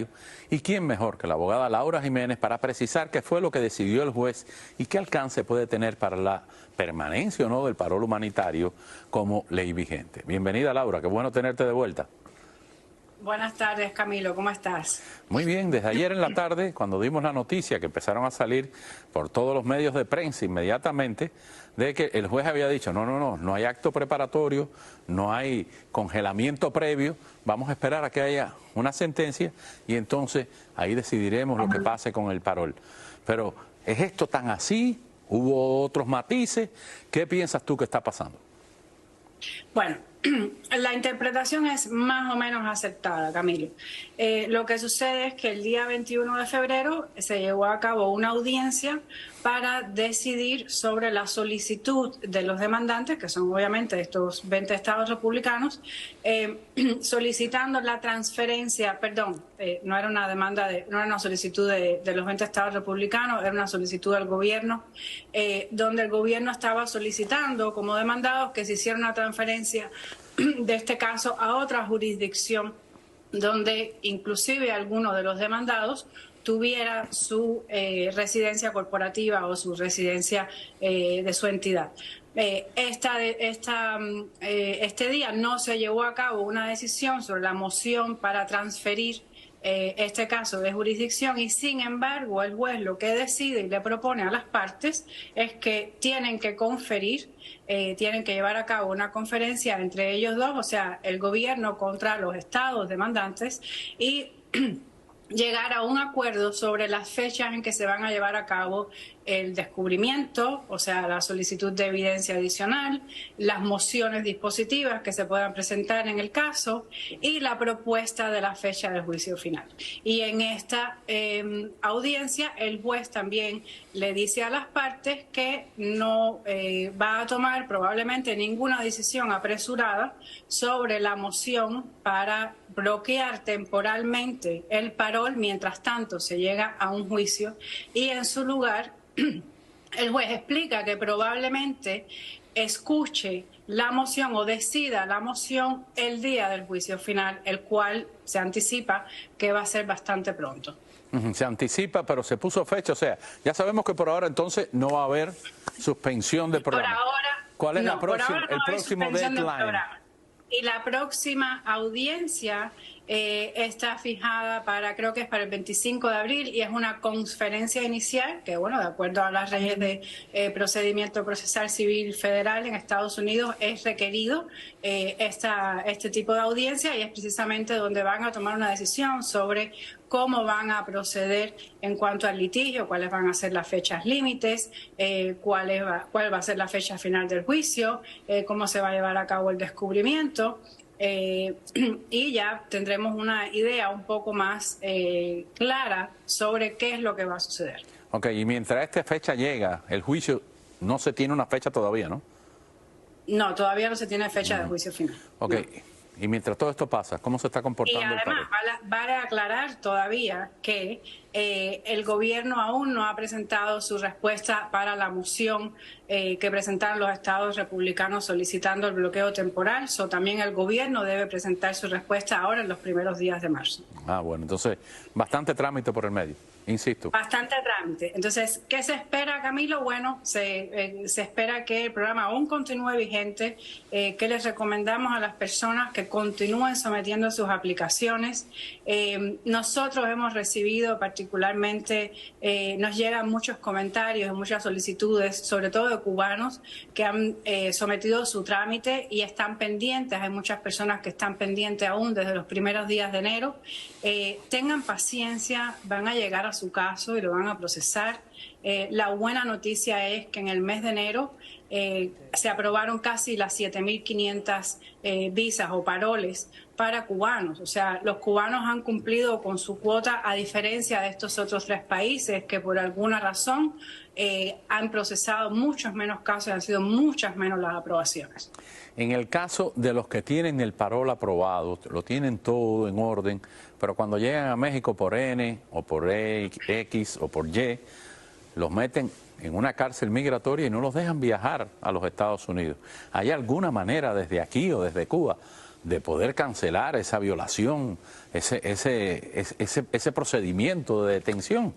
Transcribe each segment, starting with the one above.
humanitario. ¿Y quién mejor que la abogada Laura Jiménez para precisar qué fue lo que decidió el juez y qué alcance puede tener para la permanencia o no del parol humanitario como ley vigente? Bienvenida, Laura, qué bueno tenerte de vuelta. Buenas tardes, Camilo, ¿cómo estás? Muy bien, desde ayer en la tarde, cuando dimos la noticia que empezaron a salir por todos los medios de prensa inmediatamente, de que el juez había dicho, no hay acto preparatorio, no hay congelamiento previo, vamos a esperar a que haya una sentencia y entonces ahí decidiremos lo que pase con el parol. Pero, ¿es esto tan así? ¿Hubo otros matices? ¿Qué piensas tú que está pasando? Bueno, la interpretación es más o menos aceptada, Camilo. Lo que sucede es que el día 21 de febrero se llevó a cabo una audiencia para decidir sobre la solicitud de los demandantes, que son obviamente estos 20 estados republicanos, solicitando la transferencia, no era una demanda, no era una solicitud de los 20 estados republicanos, era una solicitud del gobierno, donde el gobierno estaba solicitando como demandados que se hiciera una transferencia de este caso a otra jurisdicción donde inclusive alguno de los demandados tuviera su residencia corporativa o su residencia de su entidad. Este día no se llevó a cabo una decisión sobre la moción para transferir este caso de jurisdicción y sin embargo el juez lo que decide y le propone a las partes es que tienen que conferir, tienen que llevar a cabo una conferencia entre ellos dos, o sea, el gobierno contra los estados demandantes y llegar a un acuerdo sobre las fechas en que se van a llevar a cabo el descubrimiento, o sea, la solicitud de evidencia adicional, las mociones dispositivas que se puedan presentar en el caso y la propuesta de la fecha del juicio final. Y en esta audiencia el juez también le dice a las partes que no va a tomar probablemente ninguna decisión apresurada sobre la moción para bloquear temporalmente el parol mientras tanto se llega a un juicio y en su lugar el juez explica que probablemente escuche la moción o decida la moción el día del juicio final, el cual se anticipa que va a ser bastante pronto. Se anticipa, pero se puso fecha, o sea, ya sabemos que por ahora entonces no va a haber suspensión del programa. Por ahora, ¿Cuál es no, el próximo deadline? Y la próxima audiencia está fijada para, creo que es para el 25 de abril y es una conferencia inicial que, bueno, de acuerdo a las leyes de procedimiento procesal civil federal en Estados Unidos es requerido este tipo de audiencia y es precisamente donde van a tomar una decisión sobre cómo van a proceder en cuanto al litigio, cuáles van a ser las fechas límites, cuál va a ser la fecha final del juicio, cómo se va a llevar a cabo el descubrimiento. Y ya tendremos una idea un poco más clara sobre qué es lo que va a suceder. Ok, y mientras esta fecha llega, el juicio no se tiene una fecha todavía, ¿no? No, todavía no se tiene fecha de juicio final. Ok, no. Y mientras todo esto pasa, ¿cómo se está comportando el parol? Y además vale aclarar todavía que el gobierno aún no ha presentado su respuesta para la moción que presentaron los estados republicanos solicitando el bloqueo temporal. También el gobierno debe presentar su respuesta ahora en los primeros días de marzo. Ah, bueno, entonces bastante trámite por el medio, insisto. Bastante trámite. Entonces, ¿qué se espera, Camilo? Bueno, se espera que el programa aún continúe vigente, que les recomendamos a las personas que continúen sometiendo sus aplicaciones. Nosotros hemos recibido particularmente, nos llegan muchos comentarios y muchas solicitudes, sobre todo de cubanos que han sometido su trámite y están pendientes. Hay muchas personas que están pendientes aún desde los primeros días de enero. Tengan paciencia, van a llegar a su caso y lo van a procesar. La buena noticia es que en el mes de enero se aprobaron casi las 7.500 visas o paroles para cubanos. O sea, los cubanos han cumplido con su cuota a diferencia de estos otros 3 países que por alguna razón han procesado muchos menos casos y han sido muchas menos las aprobaciones. En el caso de los que tienen el parol aprobado, lo tienen todo en orden, pero cuando llegan a México por N o por X o por Y, los meten en una cárcel migratoria y no los dejan viajar a los Estados Unidos. ¿Hay alguna manera desde aquí o desde Cuba de poder cancelar esa violación, ese procedimiento de detención?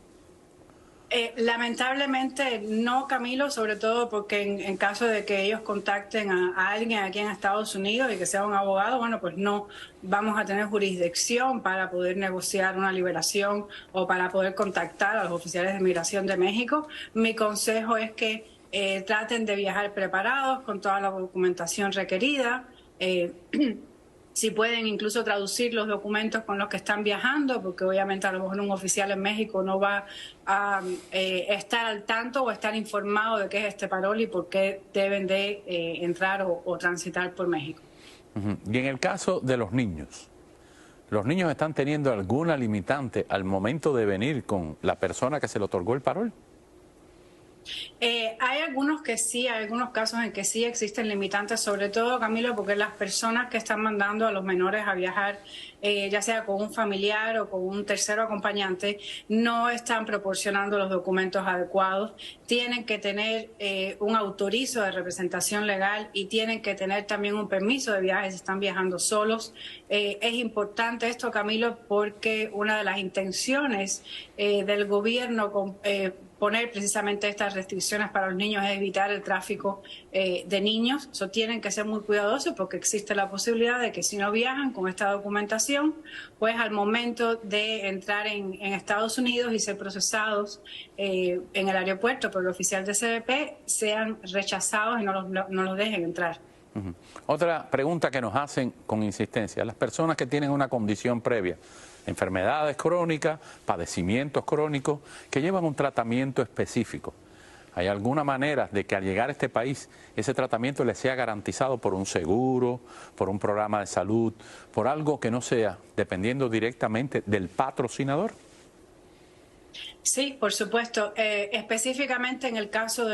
Lamentablemente no, Camilo, sobre todo porque en caso de que ellos contacten a alguien aquí en Estados Unidos y que sea un abogado, bueno, pues no vamos a tener jurisdicción para poder negociar una liberación o para poder contactar a los oficiales de migración de México. Mi consejo es que traten de viajar preparados con toda la documentación requerida. Si pueden incluso traducir los documentos con los que están viajando, porque obviamente a lo mejor un oficial en México no va a estar al tanto o estar informado de qué es este parol y por qué deben de entrar o transitar por México. Y en el caso de los niños están teniendo alguna limitante al momento de venir con la persona que se le otorgó el parol. Hay algunos que sí, hay algunos casos en que sí existen limitantes, sobre todo, Camilo, porque las personas que están mandando a los menores a viajar, ya sea con un familiar o con un tercero acompañante, no están proporcionando los documentos adecuados. Tienen que tener un autorizo de representación legal y tienen que tener también un permiso de viaje si están viajando solos. Es importante esto, Camilo, porque una de las intenciones del gobierno poner precisamente estas restricciones para los niños es evitar el tráfico de niños. Eso tienen que ser muy cuidadosos porque existe la posibilidad de que si no viajan con esta documentación, pues al momento de entrar en Estados Unidos y ser procesados en el aeropuerto por el oficial de CBP, sean rechazados y no los dejen entrar. Otra pregunta que nos hacen con insistencia: las personas que tienen una condición previa, enfermedades crónicas, padecimientos crónicos, que llevan un tratamiento específico, ¿hay alguna manera de que al llegar a este país ese tratamiento les sea garantizado por un seguro, por un programa de salud, por algo que no sea dependiendo directamente del patrocinador? Sí, por supuesto. Específicamente en el caso de